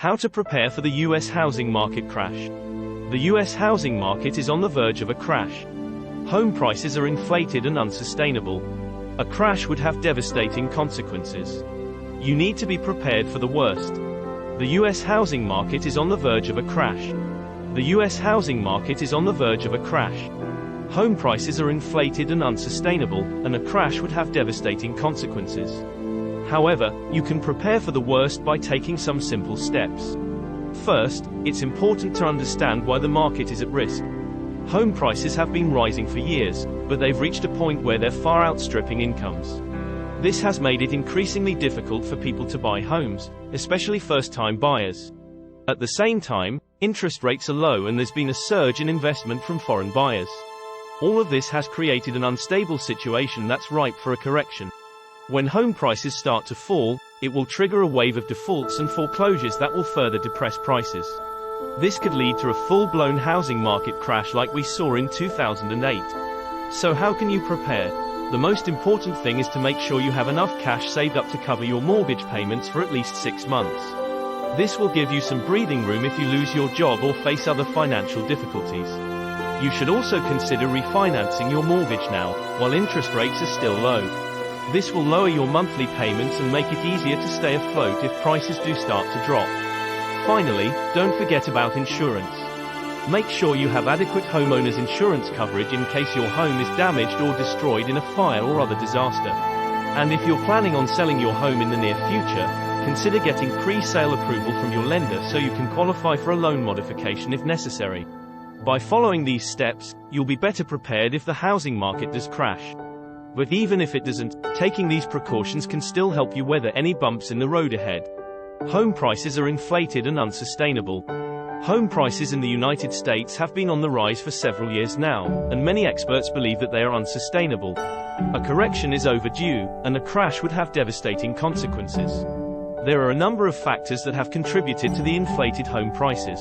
How to prepare for the US housing market crash. The US housing market is on the verge of a crash. Home prices are inflated and unsustainable. A crash would have devastating consequences. You need to be prepared for the worst. The US housing market is on the verge of a crash. The US housing market is on the verge of a crash. Home prices are inflated and unsustainable, and a crash would have devastating consequences. However, you can prepare for the worst by taking some simple steps. First, it's important to understand why the market is at risk. Home prices have been rising for years, but they've reached a point where they're far outstripping incomes. This has made it increasingly difficult for people to buy homes, especially first-time buyers. At the same time, interest rates are low and there's been a surge in investment from foreign buyers. All of this has created an unstable situation that's ripe for a correction. When home prices start to fall, it will trigger a wave of defaults and foreclosures that will further depress prices. This could lead to a full-blown housing market crash like we saw in 2008. So how can you prepare? The most important thing is to make sure you have enough cash saved up to cover your mortgage payments for at least 6 months. This will give you some breathing room if you lose your job or face other financial difficulties. You should also consider refinancing your mortgage now, while interest rates are still low. This will lower your monthly payments and make it easier to stay afloat if prices do start to drop. Finally, don't forget about insurance. Make sure you have adequate homeowners insurance coverage in case your home is damaged or destroyed in a fire or other disaster. And if you're planning on selling your home in the near future, consider getting pre-sale approval from your lender so you can qualify for a loan modification if necessary. By following these steps, you'll be better prepared if the housing market does crash. But even if it doesn't, taking these precautions can still help you weather any bumps in the road ahead. Home prices are inflated and unsustainable. Home prices in the United States have been on the rise for several years now, and many experts believe that they are unsustainable. A correction is overdue, and a crash would have devastating consequences. There are a number of factors that have contributed to the inflated home prices.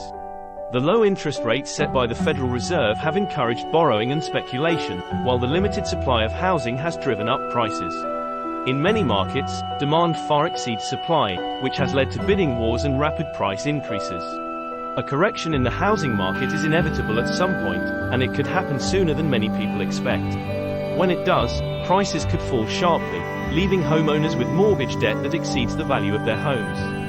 The low interest rates set by the Federal Reserve have encouraged borrowing and speculation, while the limited supply of housing has driven up prices. In many markets, demand far exceeds supply, which has led to bidding wars and rapid price increases. A correction in the housing market is inevitable at some point, and it could happen sooner than many people expect. When it does, prices could fall sharply, leaving homeowners with mortgage debt that exceeds the value of their homes.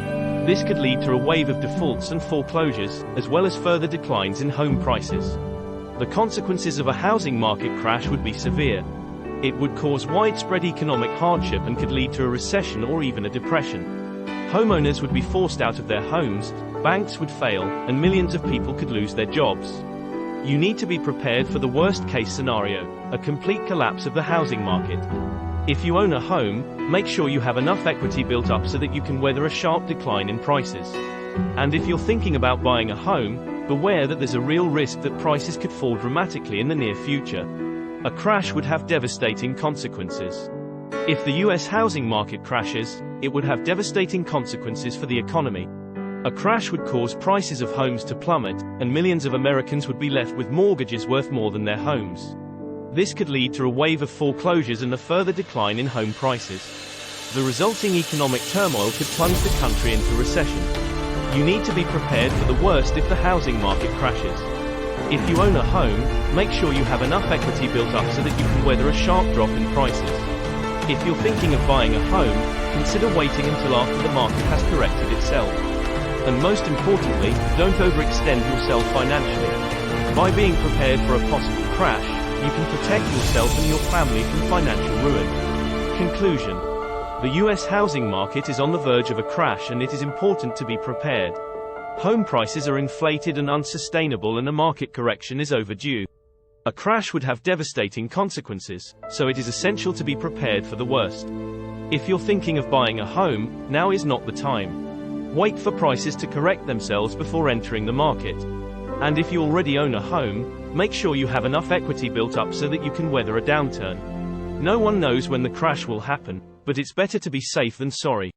This could lead to a wave of defaults and foreclosures, as well as further declines in home prices. The consequences of a housing market crash would be severe. It would cause widespread economic hardship and could lead to a recession or even a depression. Homeowners would be forced out of their homes, banks would fail, and millions of people could lose their jobs. You need to be prepared for the worst-case scenario, a complete collapse of the housing market. If you own a home, make sure you have enough equity built up so that you can weather a sharp decline in prices. And if you're thinking about buying a home, beware that there's a real risk that prices could fall dramatically in the near future. A crash would have devastating consequences. If the US housing market crashes, it would have devastating consequences for the economy. A crash would cause prices of homes to plummet, and millions of Americans would be left with mortgages worth more than their homes. This could lead to a wave of foreclosures and a further decline in home prices. The resulting economic turmoil could plunge the country into recession. You need to be prepared for the worst if the housing market crashes. If you own a home, make sure you have enough equity built up so that you can weather a sharp drop in prices. If you're thinking of buying a home, consider waiting until after the market has corrected itself. And most importantly, don't overextend yourself financially. By being prepared for a possible crash, you can protect yourself and your family from financial ruin. Conclusion. The US housing market is on the verge of a crash and it is important to be prepared. Home prices are inflated and unsustainable and a market correction is overdue. A crash would have devastating consequences, so it is essential to be prepared for the worst. If you're thinking of buying a home, now is not the time. Wait for prices to correct themselves before entering the market. And if you already own a home, make sure you have enough equity built up so that you can weather a downturn. No one knows when the crash will happen, but it's better to be safe than sorry.